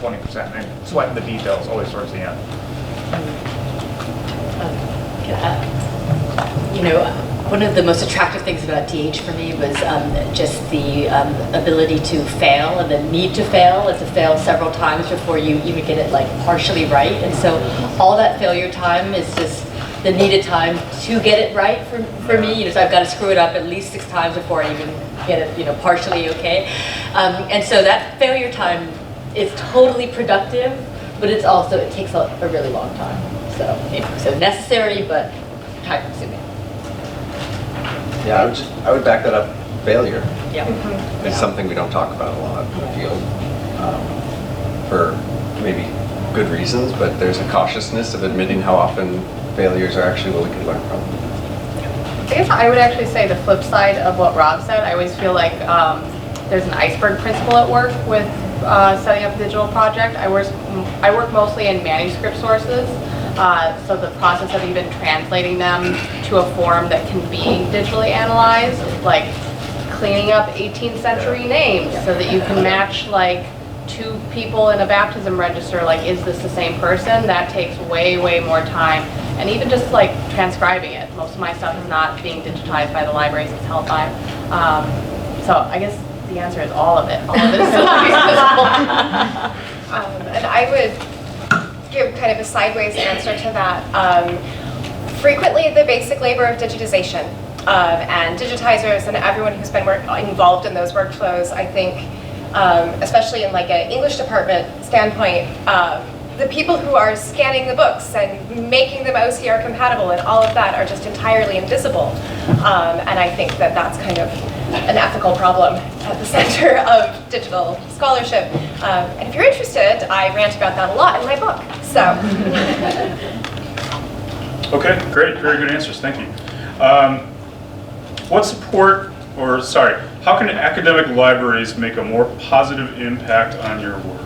20%, and sweating the details always towards the end. You know, one of the most attractive things about DH for me was just the ability to fail and the need to fail and to fail several times before you even get it like partially right. And so all that failure time is just the needed time to get it right for me. You know, so I've got to screw it up at least 6 times before I even get it, you know, partially okay. And so that failure time is totally productive, but it's also, it takes a really long time. So, you know, so necessary, but time consuming. Yeah, I would back that up. Failure. Yeah. It's something we don't talk about a lot in the field, for maybe good reasons, but there's a cautiousness of admitting how often failures are actually what we can learn from. I guess I would actually say the flip side of what Rob said. I always feel like there's an iceberg principle at work with setting up a digital project. I work mostly in manuscript sources, so the process of even translating them to a form that can be digitally analyzed, like cleaning up 18th century names so that you can match like 2 people in a baptism register, like is this the same person? That takes way, way more time. And even just like transcribing it. Most of my stuff is not being digitized by the libraries it's held by. So I guess the answer is all of it. All of it is still accessible. And I would give kind of a sideways answer to that. Frequently the basic labor of digitization and digitizers and everyone who's been involved in those workflows, I think, especially in like an English department standpoint, the people who are scanning the books and making them OCR compatible and all of that are just entirely invisible. And I think that that's kind of an ethical problem at the center of digital scholarship. And if you're interested, I rant about that a lot in my book. So. Okay, great, very good answers, thank you. What support, or sorry, how can academic libraries make a more positive impact on your work?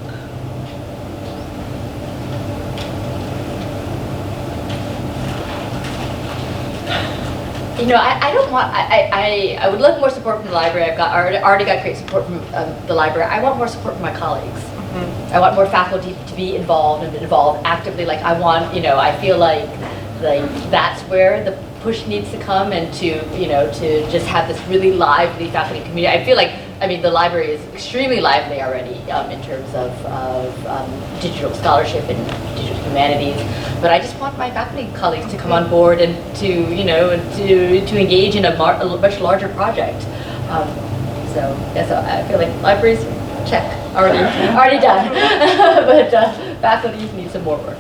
You know, I don't want, I would love more support from the library. I already got great support from the library. I want more support from my colleagues. I want more faculty to be involved and involved actively. Like I want, you know, I feel like that's where the push needs to come, and to, you know, to just have this really lively faculty community. I feel like, I mean, the library is extremely lively already in terms of digital scholarship and digital humanities. But I just want my faculty colleagues to come on board and to, you know, to engage in a much larger project. So yeah, so I feel like libraries, check, already done. But faculty need some more work.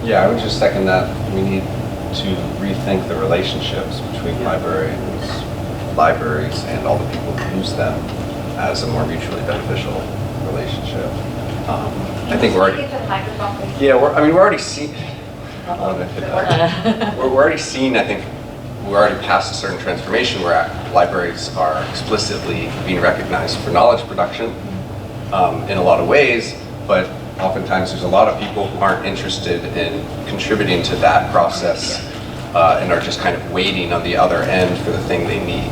Yeah, I would just second that. We need to rethink the relationships between libraries and all the people who use them as a more mutually beneficial relationship. I think we're already. Yeah, we're already seeing. We're already seeing. I think we're already past a certain transformation where libraries are explicitly being recognized for knowledge production in a lot of ways, but oftentimes there's a lot of people who aren't interested in contributing to that process and are just kind of waiting on the other end for the thing they need.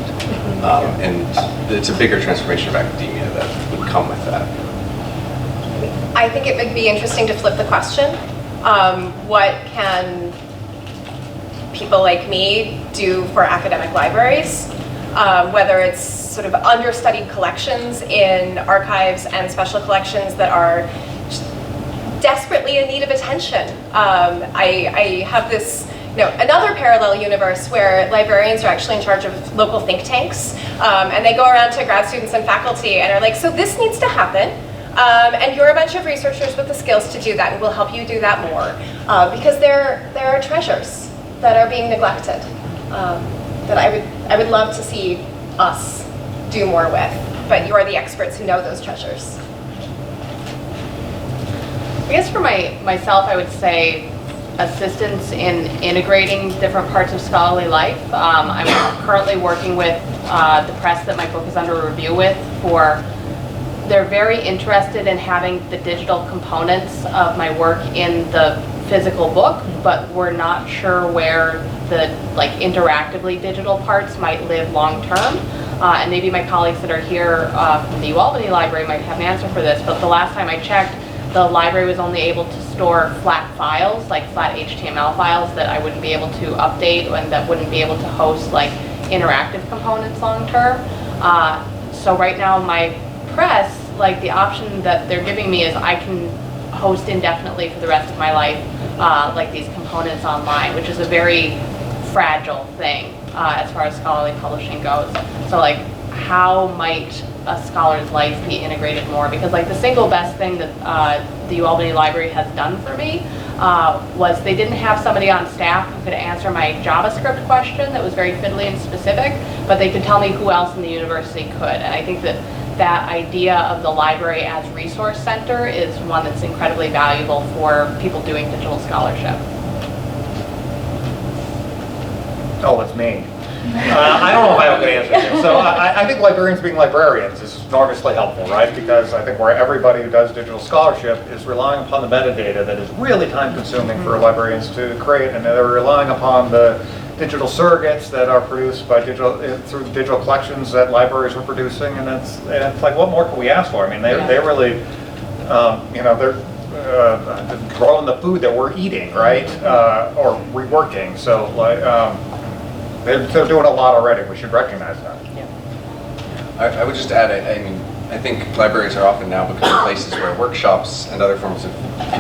And it's a bigger transformation of academia that would come with that. I think it would be interesting to flip the question. What can people like me do for academic libraries? Whether it's sort of understudied collections in archives and special collections that are desperately in need of attention. I have this, you know, another parallel universe where librarians are actually in charge of local think tanks, and they go around to grad students and faculty and are like, so this needs to happen, and you're a bunch of researchers with the skills to do that, and we'll help you do that more, because there are treasures that are being neglected that I would love to see us do more with, but you are the experts who know those treasures. I guess for myself, I would say assistance in integrating different parts of scholarly life. I'm currently working with the press that my book is under review with they're very interested in having the digital components of my work in the physical book, but we're not sure where the like interactively digital parts might live long term. And maybe my colleagues that are here from the Albany Library might have an answer for this, but the last time I checked, the library was only able to store flat files, like flat HTML files that I wouldn't be able to update and that wouldn't be able to host like interactive components long term. So right now my press, like the option that they're giving me is I can host indefinitely for the rest of my life, like these components online, which is a very fragile thing as far as scholarly publishing goes. So like, how might a scholar's life be integrated more? Because like the single best thing that the Albany Library has done for me was they didn't have somebody on staff who could answer my JavaScript question that was very fiddly and specific, but they could tell me who else in the university could. And I think that that idea of the library as resource center is one that's incredibly valuable for people doing digital scholarship. Oh, it's me. I don't know if I have a good answer here. So I think librarians being librarians is enormously helpful, right? Because I think where everybody who does digital scholarship is relying upon the metadata that is really time consuming for librarians to create, and they're relying upon the digital surrogates that are produced by through digital collections that libraries are producing, and it's like, what more can we ask for? I mean, they really, they're growing the food that we're eating, right? Or reworking. So like, they're doing a lot already. We should recognize that. I would just add, I think libraries are often now becoming places where workshops and other forms of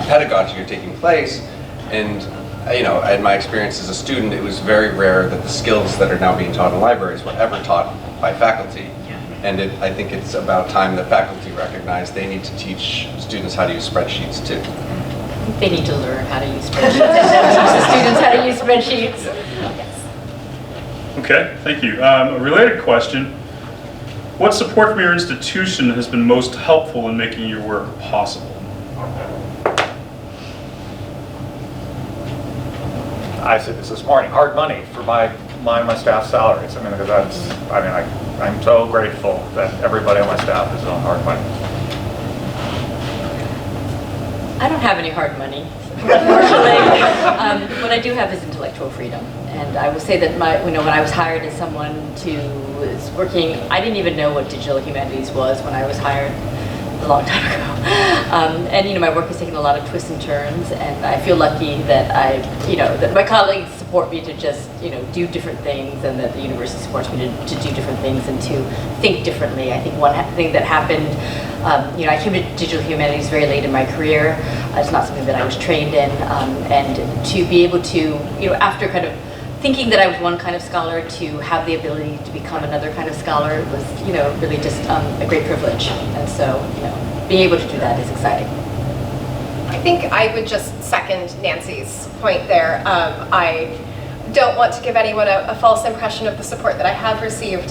pedagogy are taking place. And in my experience as a student, it was very rare that the skills that are now being taught in libraries were ever taught by faculty. And I think it's about time that faculty recognize they need to teach students how to use spreadsheets too. They need to learn how to use spreadsheets and teach the students how to use spreadsheets. Yes. Okay, thank you. A related question. What support from your institution has been most helpful in making your work possible? I said this morning, hard money for my staff salaries. I mean, because I'm so grateful that everybody on my staff is on hard money. I don't have any hard money, unfortunately. What I do have is intellectual freedom. And I will say that when I was hired as someone who was working, I didn't even know what digital humanities was when I was hired a long time ago. And my work has taken a lot of twists and turns, and I feel lucky that that my colleagues support me to just do different things, and that the university supports me to do different things and to think differently. I think one thing that happened, I came to digital humanities very late in my career. It's not something that I was trained in, and to be able to, after kind of thinking that I was one kind of scholar, to have the ability to become another kind of scholar was, really just a great privilege. And so, being able to do that is exciting. I think I would just second Nancy's point there. I don't want to give anyone a false impression of the support that I have received.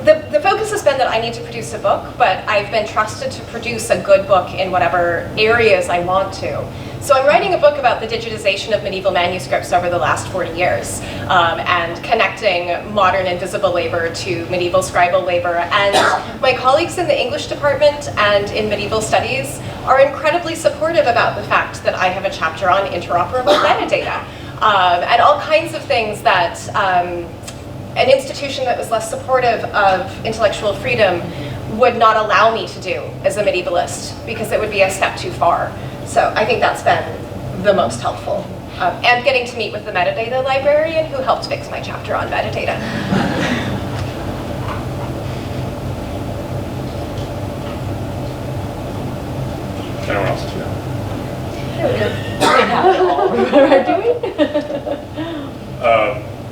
The focus has been that I need to produce a book, but I've been trusted to produce a good book in whatever areas I want to. So I'm writing a book about the digitization of medieval manuscripts over the last 40 years, and connecting modern invisible labor to medieval scribal labor. And my colleagues in the English department and in medieval studies are incredibly supportive about the fact that I have a chapter on interoperable metadata, and all kinds of things that an institution that was less supportive of intellectual freedom would not allow me to do as a medievalist, because it would be a step too far. So I think that's been the most helpful. And getting to meet with the metadata librarian who helped fix my chapter on metadata. Anyone else?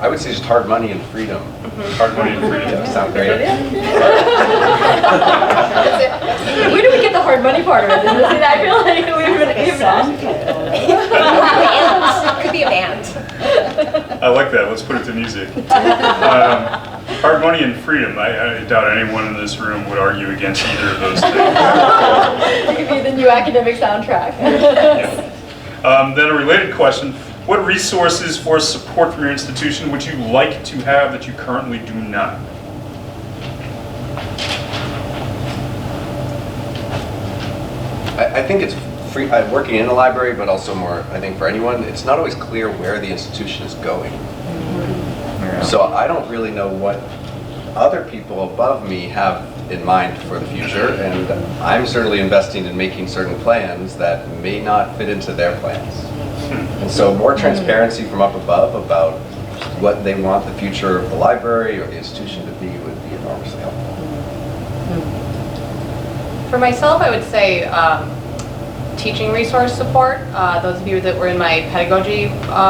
I would say just hard money and freedom. Hard money and freedom. Yeah, sound great. Where do we get the hard money part of it? I feel like we've been It could be a band. I like that. Let's put it to music. Hard money and freedom. I doubt anyone in this room would argue against either of those things. It could be the new academic soundtrack. Then a related question. What resources for support from your institution would you like to have that you currently do not? I think it's free, working in a library, but also more, I think for anyone, it's not always clear where the institution is going. So I don't really know what other people above me have in mind for the future, and I'm certainly investing in making certain plans that may not fit into their plans. And so more transparency from up above about what they want the future of the library or the institution to be would be enormously helpful. For myself, I would say teaching resource support. Those of you that were in my pedagogy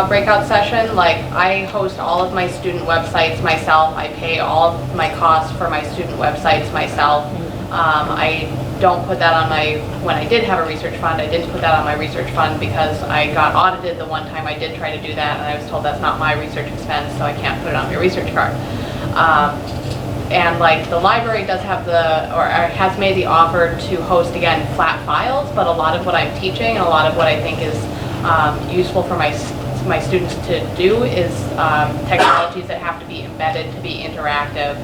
breakout session, like I host all of my student websites myself. I pay all of my costs for my student websites myself. I don't put that on my, when I did have a research fund, I didn't put that on my research fund because I got audited the one time I did try to do that, and I was told that's not my research expense, so I can't put it on your research card. And like the library does have the, or has made the offer to host, again, flat files, but a lot of what I'm teaching and a lot of what I think is useful for my students to do is technologies that have to be embedded to be interactive,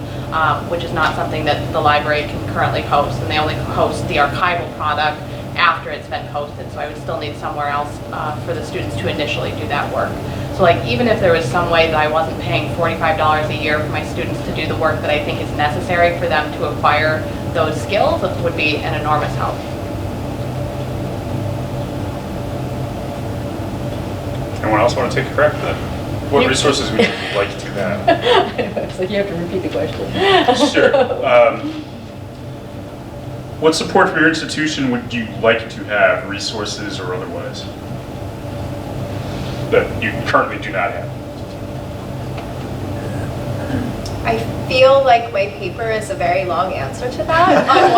which is not something that the library can currently host, and they only host the archival product after it's been posted, so I would still need somewhere else for the students to initially do that work. So like even if there was some way that I wasn't paying $45 a year for my students to do the work that I think is necessary for them to acquire those skills, it would be an enormous help. Anyone else want to take a crack at that? What resources would you like to have? It's like you have to repeat the question. Sure. What support for your institution would you like to have, resources or otherwise, that you currently do not have? I feel like my paper is a very long answer to that on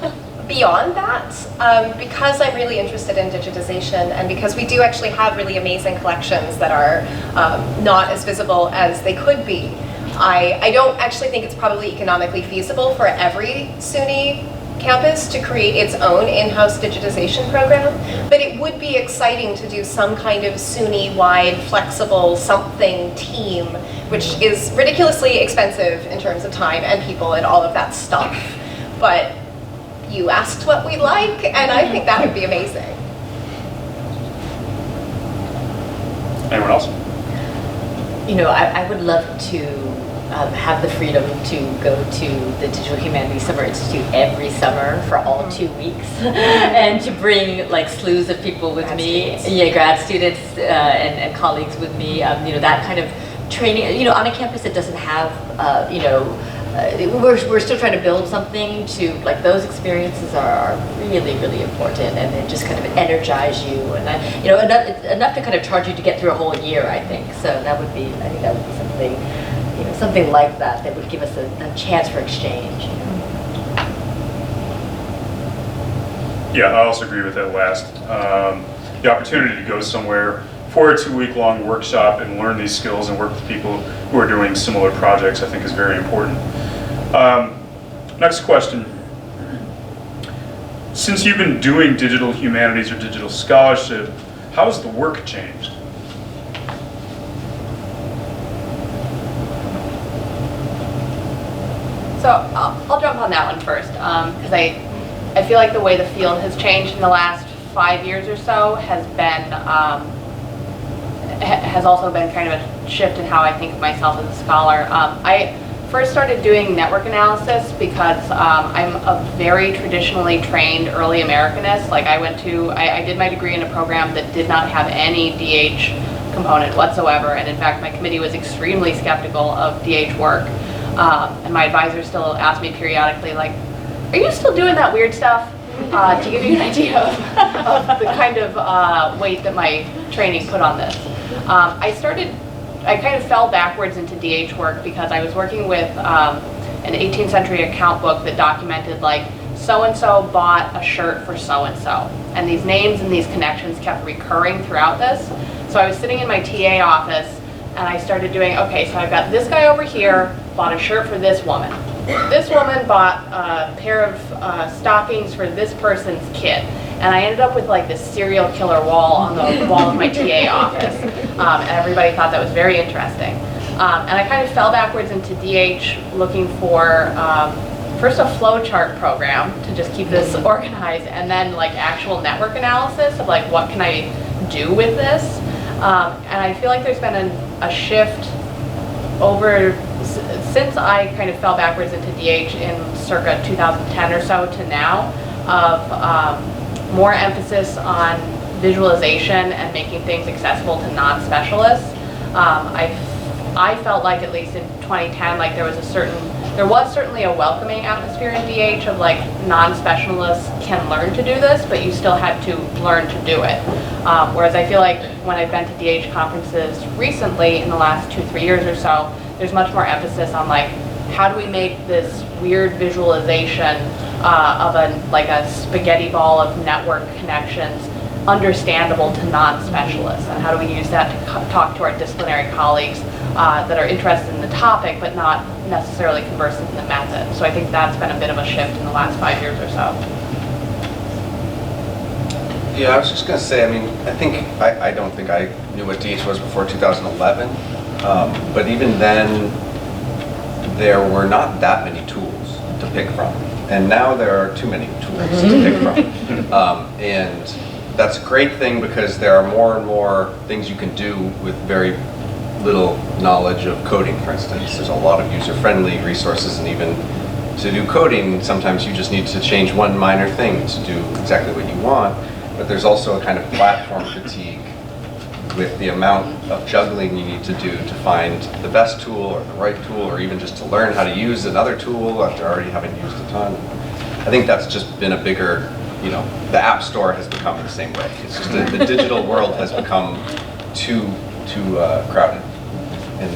one way. Beyond that, because I'm really interested in digitization and because we do actually have really amazing collections that are not as visible as they could be, I don't actually think it's probably economically feasible for every SUNY campus to create its own in-house digitization program, but it would be exciting to do some kind of SUNY-wide flexible something team, which is ridiculously expensive in terms of time and people and all of that stuff. But you asked what we like, and I think that would be amazing. Anyone else? You know, I would love to have the freedom to go to the Digital Humanities Summer Institute every summer for all 2 weeks and to bring like slews of people with me, grad students and colleagues with me, you know, that kind of training, you know, on a campus that doesn't have, you know, we're still trying to build something to, like, those experiences are really, really important, and they just kind of energize you, and you know, enough to kind of charge you to get through a whole year, I think. So that would be, I think that would be something, you know, something like that that would give us a chance for exchange. You know? Yeah, I also agree with that last. The opportunity to go somewhere for a 2-week-long workshop and learn these skills and work with people who are doing similar projects, I think, is very important. Next question. Since you've been doing digital humanities or digital scholarship, how has the work changed? So I'll jump on that one first, because I feel like the way the field has changed in the last 5 years or so has been, has also been kind of a shift in how I think of myself as a scholar. I first started doing network analysis because I'm a very traditionally trained early Americanist. Like I did my degree in a program that did not have any DH component whatsoever, and in fact my committee was extremely skeptical of DH work. And my advisor still asked me periodically, like, are you still doing that weird stuff? To give you an idea of the kind of weight that my training put on this. I kind of fell backwards into DH work because I was working with an 18th century account book that documented, like, so-and-so bought a shirt for so-and-so. And these names and these connections kept recurring throughout this. So I was sitting in my TA office and I started doing, okay, so I've got this guy over here, bought a shirt for this woman. This woman bought a pair of stockings for this person's kid. And I ended up with like this serial killer wall on the wall of my TA office. And everybody thought that was very interesting. And I kind of fell backwards into DH looking for first a flowchart program to just keep this organized, and then like actual network analysis of like what can I do with this. And I feel like there's been a shift over, since I kind of fell backwards into DH in circa 2010 or so to now, of more emphasis on visualization and making things accessible to non-specialists. I felt like, at least in 2010, like there was certainly a welcoming atmosphere in DH of like non-specialists can learn to do this, but you still had to learn to do it. Whereas I feel like when I've been to DH conferences recently in the last 2-3 years or so, there's much more emphasis on like, how do we make this weird visualization of a spaghetti ball of network connections understandable to non-specialists, and how do we use that to talk to our disciplinary colleagues that are interested in the topic but not necessarily conversant in the method. So I think that's been a bit of a shift in the last 5 years or so. Yeah, I was just going to say, I mean, I don't think I knew what DH was before 2011, but even then there were not that many tools to pick from, and now there are too many tools to pick from. And that's a great thing because there are more and more things you can do with very little knowledge of coding, for instance. There's a lot of user-friendly resources, and even to do coding, sometimes you just need to change one minor thing to do exactly what you want. But there's also a kind of platform fatigue with the amount of juggling you need to do to find the best tool or the right tool, or even just to learn how to use another tool after already having used a ton. I think that's just been a bigger, the App Store has become the same way. It's just the digital world has become too crowded, and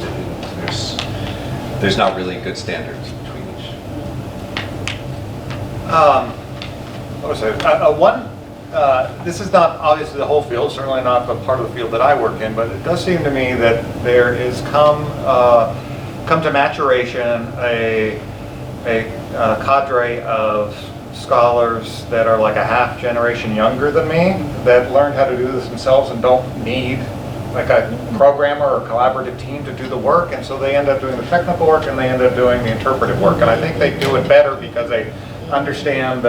there's not really good standards between each. What was it? This is not obviously the whole field, certainly not the part of the field that I work in, but it does seem to me that there is come to maturation a cadre of scholars that are like a half generation younger than me, that learned how to do this themselves and don't need like a programmer or collaborative team to do the work, and so they end up doing the technical work and they end up doing the interpretive work. And I think they do it better because they understand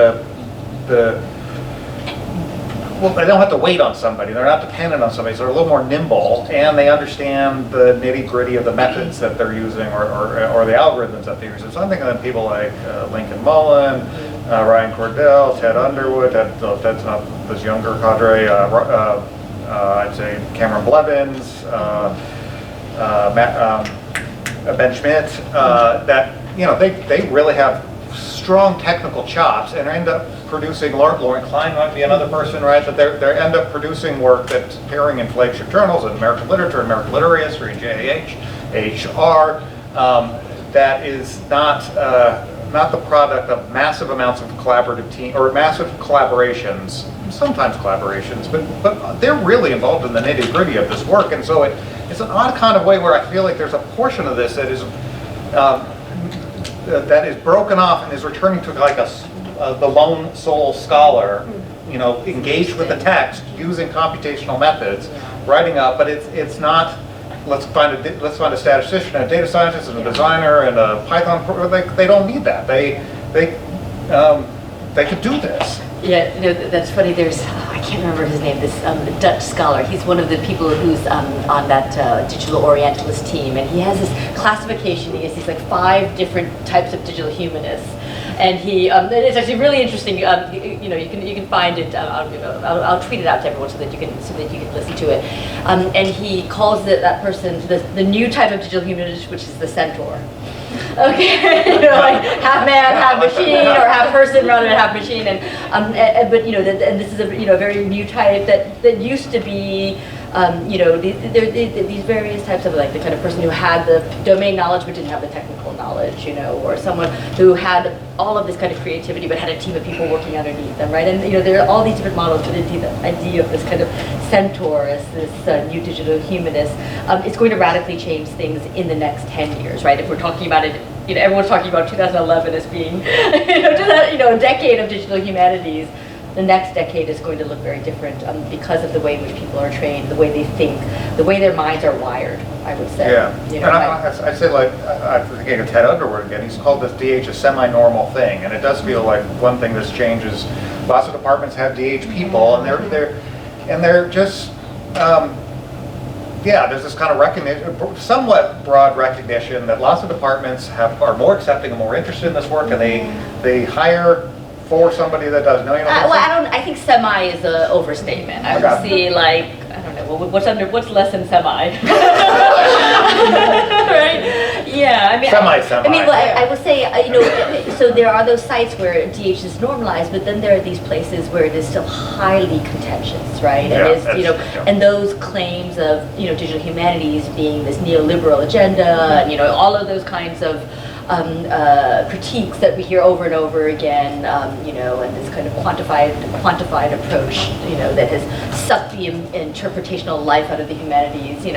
well, they don't have to wait on somebody. They're not dependent on somebody, so they're a little more nimble, and they understand the nitty-gritty of the methods that they're using or the algorithms that they're using. So I'm thinking of people like Lincoln Mullen, Ryan Cordell, Ted Underwood. Ted's not this younger cadre. I'd say Cameron Blevins, Ben Schmidt. That they really have strong technical chops and end up producing, Lauren Klein might be another person, right? That they end up producing work that's appearing in flagship journals in American Literature, American Literary History, JAH, HR, that is not the product of massive amounts of collaborative team or massive collaborations, sometimes collaborations, but they're really involved in the nitty-gritty of this work. And so it's an odd kind of way where I feel like there's a portion of this that is broken off and is returning to like the lone sole scholar, engaged with the text, using computational methods, writing up. But it's not. Let's find a statistician, a data scientist, and a designer, and a Python. They don't need that. They could do this. Yeah, that's funny. There's, I can't remember his name, this Dutch scholar. He's one of the people who's on that digital Orientalist team, and he has this classification. He has these like 5 different types of digital humanists, and it's actually really interesting. You can find it. I'll tweet it out to everyone so that you can listen to it. And he calls that person the new type of digital humanist, which is the centaur. Okay, like half man, half machine, or half person rather than half machine, but this is a very new type that used to be, these various types of like the kind of person who had the domain knowledge but didn't have the technical knowledge, or someone who had all of this kind of creativity but had a team of people working underneath them, right? And there are all these different models, but indeed the idea of this kind of centaur as this new digital humanist, it's going to radically change things in the next 10 years, right? If we're talking about it, everyone's talking about 2011 as being, a decade of digital humanities. The next decade is going to look very different because of the way in which people are trained, the way they think, the way their minds are wired, I would say. Yeah, I'd say, like, I'm thinking of Ted Underwood again, he's called this DH a semi-normal thing, and it does feel like one thing that's changed is lots of departments have DH people, and they're just, yeah, there's this kind of recognition, somewhat broad recognition that lots of departments are more accepting and more interested in this work, and they hire for somebody that does. No, you know. I think semi is an overstatement. I would see like, I don't know, what's less than semi? Right? Yeah, I mean, Semi. I mean, well, I will say, so there are those sites where DH is normalized, but then there are these places where it is still highly contentious, right? Yeah, and those claims of, digital humanities being this neoliberal agenda, and, all of those kinds of critiques that we hear over and over again, and this kind of quantified approach, that has sucked the interpretational life out of the humanities, I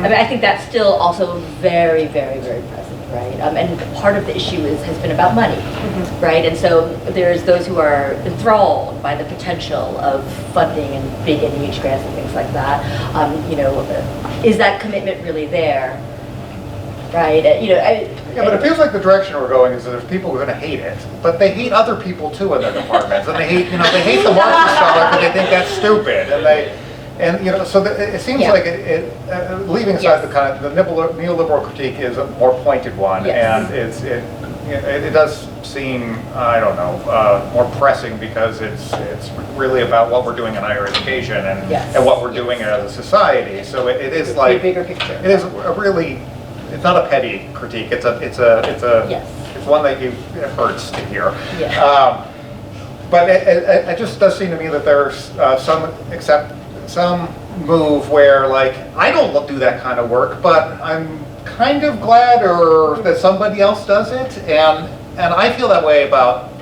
mean, I think that's still also very, very, very present, right? And part of the issue has been about money, right? And so there's those who are enthralled by the potential of funding and big NEH grants and things like that. Is that commitment really there? Right, yeah, but it feels like the direction we're going is that there's people who are going to hate it, but they hate other people too in their departments, and they hate the Marxist scholar because they think that's stupid, so it seems like leaving aside the kind of the neoliberal critique is a more pointed one, and it does seem, I don't know, more pressing because it's really about what we're doing in higher education and what we're doing as a society. So it is like a bigger picture. It is a really. It's not a petty critique. It's one that it hurts to hear. Yeah. But it just does seem to me that there's some move where like I don't do that kind of work, but I'm kind of glad that somebody else does it, and I feel that way about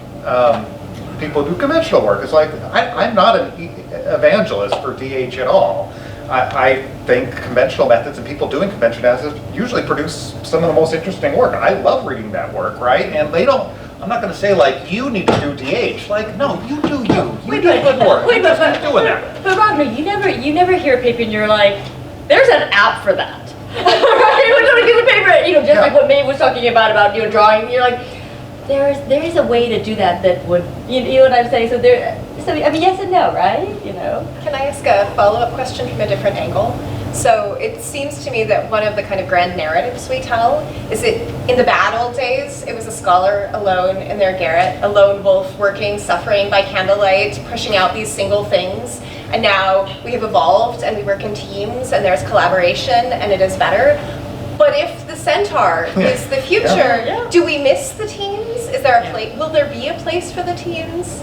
people who do conventional work. It's like I'm not an evangelist for DH at all. I think conventional methods and people doing conventional methods usually produce some of the most interesting work. I love reading that work, right? And they don't, I'm not going to say like, you need to do DH. Like, no, you do you. You do good work. Wait, but doing that. But Wagner, you never hear a paper and you're like, there's an app for that. Right? We're going to get the paper, just like what Maeve was talking about drawing. You're like, there is a way to do that would, you know what I'm saying? So I mean, yes and no, right? Can I ask a follow-up question from a different angle? So it seems to me that one of the kind of grand narratives we tell is that in the bad old days, it was a scholar alone in their garret, a lone wolf working, suffering by candlelight, pushing out these single things. And now we have evolved and we work in teams and there's collaboration and it is better. But if the centaur is the future, do we miss the teams? Is there a place? Will there be a place for the teams?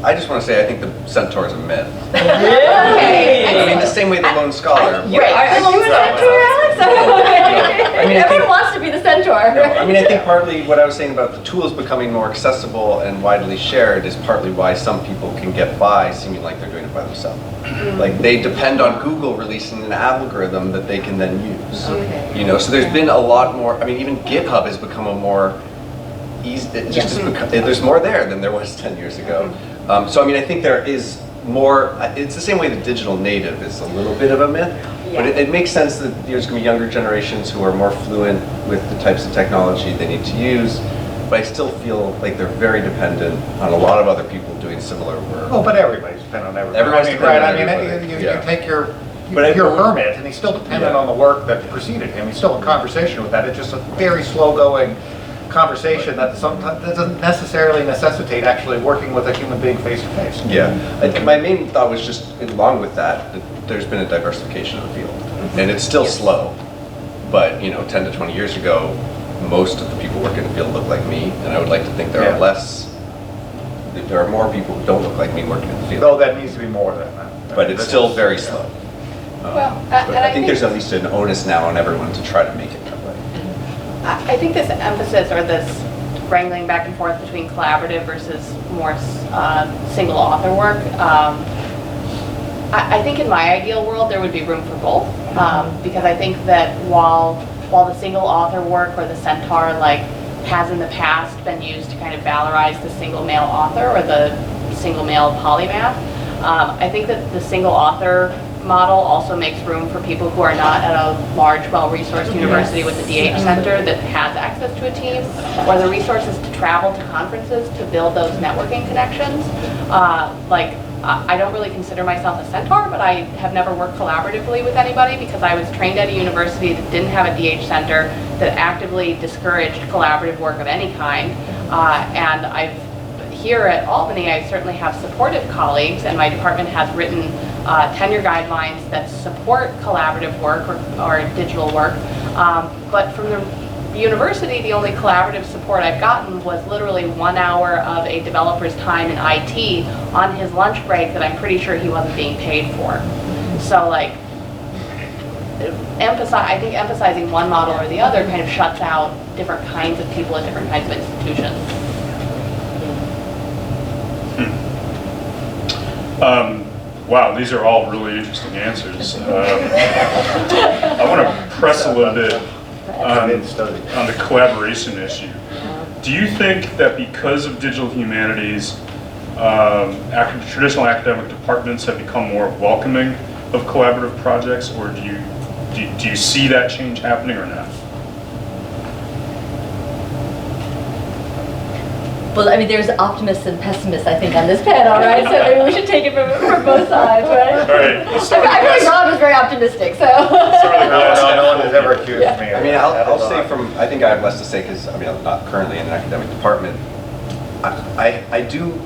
I just want to say I think the centaur is a myth. Okay. I mean, the same way the lone scholar. Are you a centaur, Alex? Everyone wants to be the centaur. I mean, I think partly what I was saying about the tools becoming more accessible and widely shared is partly why some people can get by seeming like they're doing it by themselves. Like they depend on Google releasing an algorithm that they can then use. Okay. So there's been a lot more. I mean, even GitHub has become a more there's more there than there was 10 years ago. So I mean, I think there is more. It's the same way the digital native is a little bit of a myth, but it makes sense that there's going to be younger generations who are more fluent with the types of technology they need to use. But I still feel like they're very dependent on a lot of other people doing similar work. Oh, but everybody's dependent on everybody. Everybody's dependent on everybody. You take your hermit, and he's still dependent on the work that preceded him. He's still in conversation with that. It's just a very slow-going conversation that sometimes doesn't necessarily necessitate actually working with a human being face to face. Yeah, my main thought was just along with that there's been a diversification of the field, and it's still slow. But 10 to 20 years ago, most of the people working in the field look like me, and I would like to think there are more people who don't look like me working in the field. Though that needs to be more than that. But it's still very slow. But I think there's at least an onus now on everyone to try to make it that way. I think this emphasis or this wrangling back and forth between collaborative versus more single author work, I think in my ideal world there would be room for both, because I think that while the single author work or the centaur has in the past been used to kind of valorize the single male author or the single male polymath, I think that the single author model also makes room for people who are not at a large, well-resourced university with a DH center that has access to a team, or the resources to travel to conferences to build those networking connections. I don't really consider myself a centaur, but I have never worked collaboratively with anybody because I was trained at a university that didn't have a DH center, that actively discouraged collaborative work of any kind. And here at Albany, I certainly have supportive colleagues, and my department has written tenure guidelines that support collaborative work or digital work. But from the university, the only collaborative support I've gotten was literally 1 hour of a developer's time in IT on his lunch break that I'm pretty sure he wasn't being paid for. So like, I think emphasizing one model or the other kind of shuts out different kinds of people at different kinds of institutions. Wow, these are all really interesting answers. I want to press a little bit on the collaboration issue. Do you think that because of digital humanities, traditional academic departments have become more welcoming of collaborative projects, or do you see that change happening or not? Well, I mean, there's optimists and pessimists, I think, on this panel, right? So maybe we should take it from both sides, right? All right, let's start with I feel like Rob is very optimistic, so. No one has ever accused me. I mean, I'll say I think I have less to say because, I mean, I'm not currently in an academic department. I do,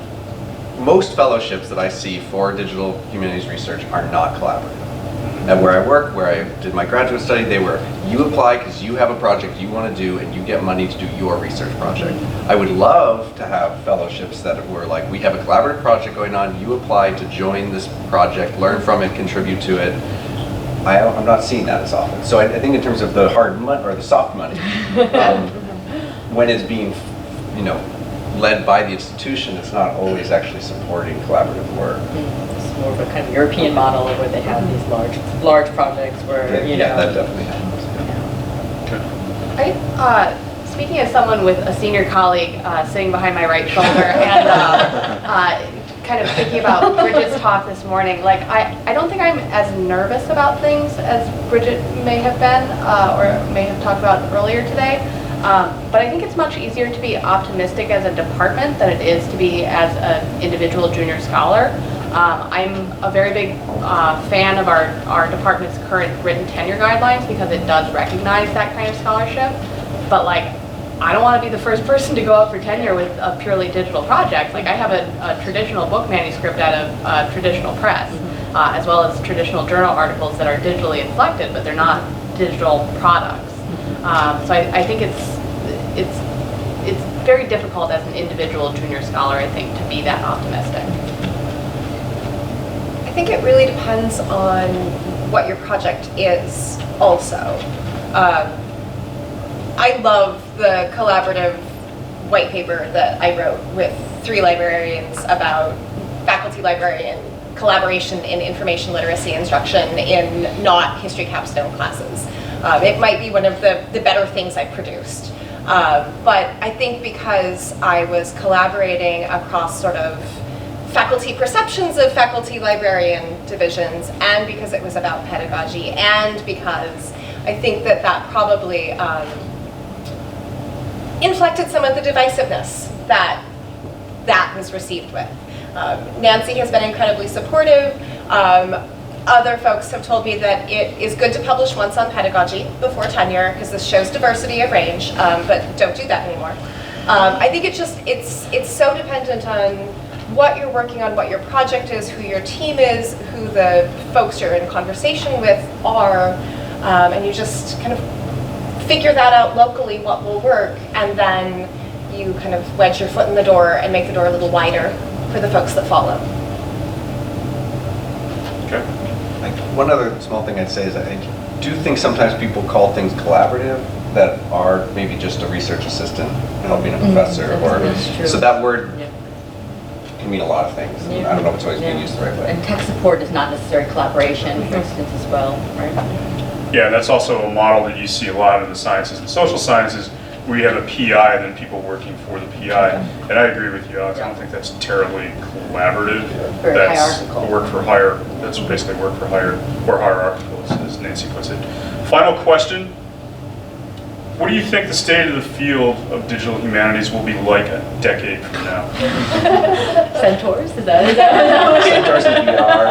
most fellowships that I see for digital humanities research are not collaborative. And where I work, where I did my graduate study, they were, you apply because you have a project you want to do and you get money to do your research project. I would love to have fellowships that were like, we have a collaborative project going on, you apply to join this project, learn from it, contribute to it. I'm not seeing that as often. So I think in terms of the hard money or the soft money, when it's being, led by the institution, it's not always actually supporting collaborative work. It's more of a kind of European model where they have these large projects where, Yeah, that definitely happens. Speaking as someone with a senior colleague sitting behind my right shoulder and kind of thinking about Bridget's talk this morning, like I don't think I'm as nervous about things as Bridget may have been or may have talked about earlier today. But I think it's much easier to be optimistic as a department than it is to be as an individual junior scholar. I'm a very big fan of our department's current written tenure guidelines because it does recognize that kind of scholarship. But like, I don't want to be the first person to go up for tenure with a purely digital project. Like I have a traditional book manuscript out of traditional press, as well as traditional journal articles that are digitally inflected, but they're not digital products. So I think it's very difficult as an individual junior scholar, I think, to be that optimistic. I think it really depends on what your project is also. I love the collaborative white paper that I wrote with 3 librarians about faculty librarian collaboration in information literacy instruction in not history capstone classes. It might be one of the better things I've produced. But I think because I was collaborating across sort of faculty perceptions of faculty librarian divisions, and because it was about pedagogy, and because I think that probably inflected some of the divisiveness that was received with. Nancy has been incredibly supportive. Other folks have told me that it is good to publish once on pedagogy before tenure because this shows diversity of range, but don't do that anymore. I think it's so dependent on what you're working on, what your project is, who your team is, who the folks you're in conversation with are, and you just kind of figure that out locally, what will work, and then you kind of wedge your foot in the door and make the door a little wider for the folks that follow. Okay. One other small thing I'd say is I do think sometimes people call things collaborative that are maybe just a research assistant helping a professor, so that word can mean a lot of things. I don't know if it's always being used the right way. And tech support is not necessarily collaboration, for instance, as well, right? Yeah, that's also a model that you see a lot in the sciences and social sciences, where you have a PI and then people working for the PI. And I agree with you, Alex. I don't think that's terribly collaborative. Very That's hierarchical. work for hire. That's basically work for hire, or hierarchical, as Nancy puts it. Final question. What do you think the state of the field of digital humanities will be like a decade from now? Centaurs? Is that what Centaurs and VR.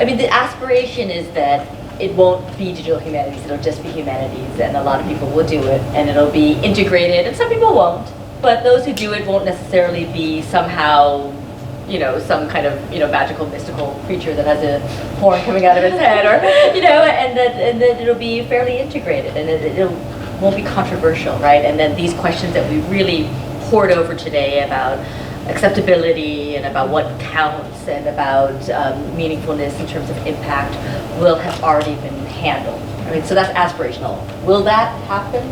I mean, the aspiration is that it won't be digital humanities, it'll just be humanities, and a lot of people will do it, and it'll be integrated, and some people won't. But those who do it won't necessarily be somehow, some kind of, magical, mystical creature that has a horn coming out of its head, or, and that it'll be fairly integrated, and it won't be controversial, right? And then these questions that we really poured over today about acceptability and about what counts and about meaningfulness in terms of impact will have already been handled. I mean, so that's aspirational. Will that happen?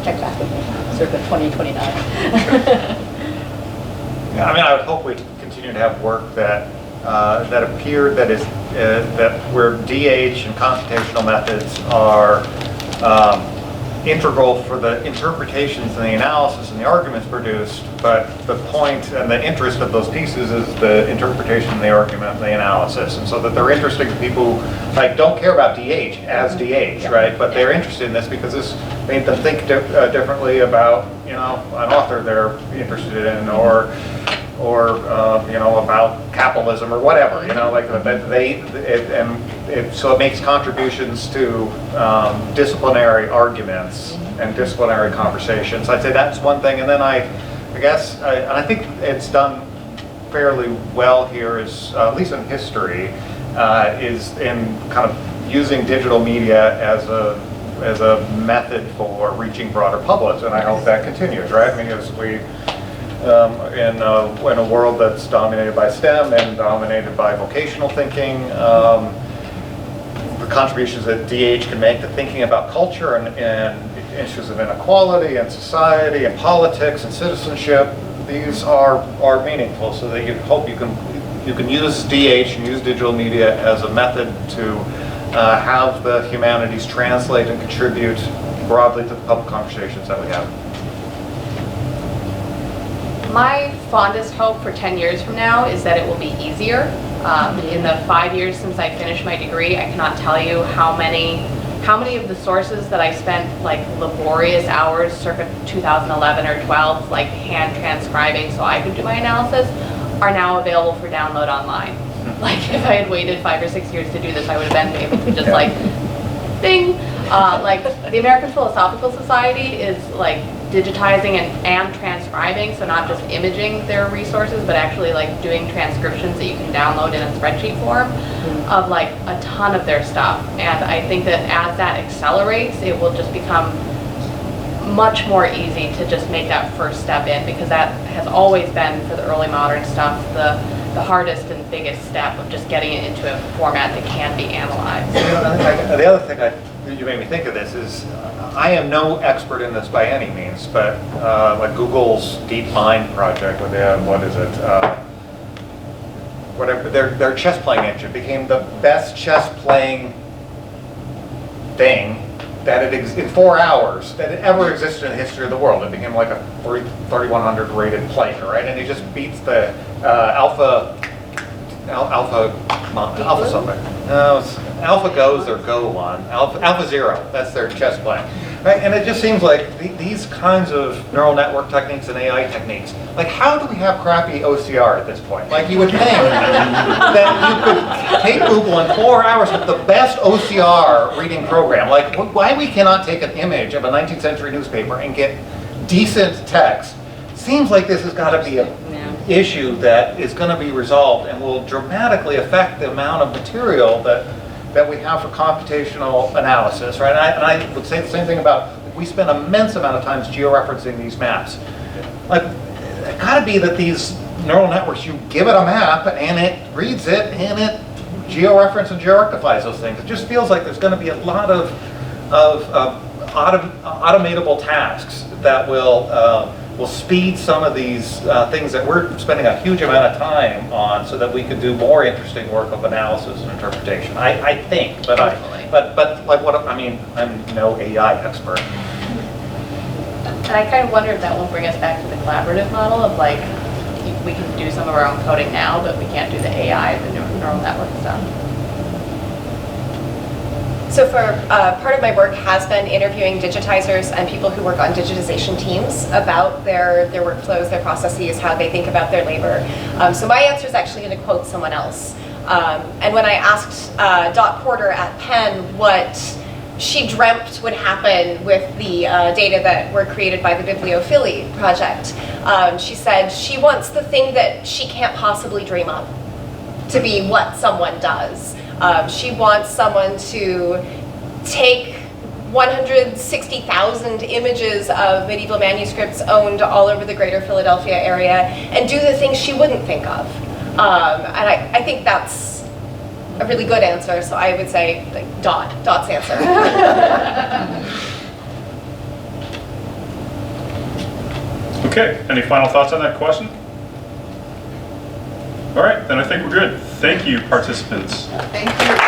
Check back with me, circa 2029. Yeah, I mean, I would hope we continue to have work that appeared that where DH and computational methods are integral for the interpretations and the analysis and the arguments produced, but the point and the interest of those pieces is the interpretation, the argument, and the analysis, and so that they're interesting to people who don't care about DH as DH, right? But they're interested in this because this made them think differently about an author they're interested in, or about capitalism or whatever, so it makes contributions to disciplinary arguments and disciplinary conversations. I'd say that's one thing, and then I think it's done fairly well here, is at least in history, is in kind of using digital media as a method for reaching broader publics, and I hope that continues, right? I mean, as we in a world that's dominated by STEM and dominated by vocational thinking, the contributions that DH can make to thinking about culture and issues of inequality and society and politics and citizenship, these are meaningful, so that you hope you can use DH and use digital media as a method to have the humanities translate and contribute broadly to the public conversations that we have. My fondest hope for 10 years from now is that it will be easier. In the 5 years since I finished my degree, I cannot tell you how many of the sources that I spent laborious hours circa 2011 or 12 hand transcribing so I could do my analysis are now available for download online. If I had waited 5 or 6 years to do this, I would have been able to just bing. The American Philosophical Society is digitizing and transcribing, so not just imaging their resources, but actually doing transcriptions that you can download in a spreadsheet form of a ton of their stuff. And I think that as that accelerates, it will just become much more easy to just make that first step in, because that has always been, for the early modern stuff, the hardest and biggest step of just getting it into a format that can be analyzed. The other thing you made me think of this is, I am no expert in this by any means, but Google's DeepMind project, what is it? Whatever, their chess playing engine became the best chess playing thing that in 4 hours that it ever existed in the history of the world. It became a 3,100 rated player, right? And he just beats the Alpha something. No, it's Alpha Go's their Go one. Alpha Zero, that's their chess playing. Right? And it just seems like these kinds of neural network techniques and AI techniques, how do we have crappy OCR at this point? You would think that you could take Google in 4 hours with the best OCR reading program. Why we cannot take an image of a 19th century newspaper and get decent text? Seems like this has got to be an issue that is going to be resolved and will dramatically affect the amount of material that we have for computational analysis, right? And I would say the same thing about, we spend an immense amount of time georeferencing these maps. It got to be that these neural networks, you give it a map and it reads it and it georeferences and georectifies those things. It just feels like there's going to be a lot of automatable tasks that will speed some of these things that we're spending a huge amount of time on, so that we could do more interesting work of analysis and interpretation. I think, but I'm no AI expert. And I kind of wonder if that will bring us back to the collaborative model of we can do some of our own coding now, but we can't do the AI, the neural network stuff. So for part of my work has been interviewing digitizers and people who work on digitization teams about their workflows, their processes, how they think about their labor. So my answer is actually going to quote someone else. And when I asked Dot Porter at Penn what she dreamt would happen with the data that were created by the Bibliophily project, she said she wants the thing that she can't possibly dream of to be what someone does. She wants someone to take 160,000 images of medieval manuscripts owned all over the greater Philadelphia area and do the things she wouldn't think of. And I think that's a really good answer, so I would say like Dot's answer. Okay, any final thoughts on that question? All right, then I think we're good. Thank you, participants. Thank you.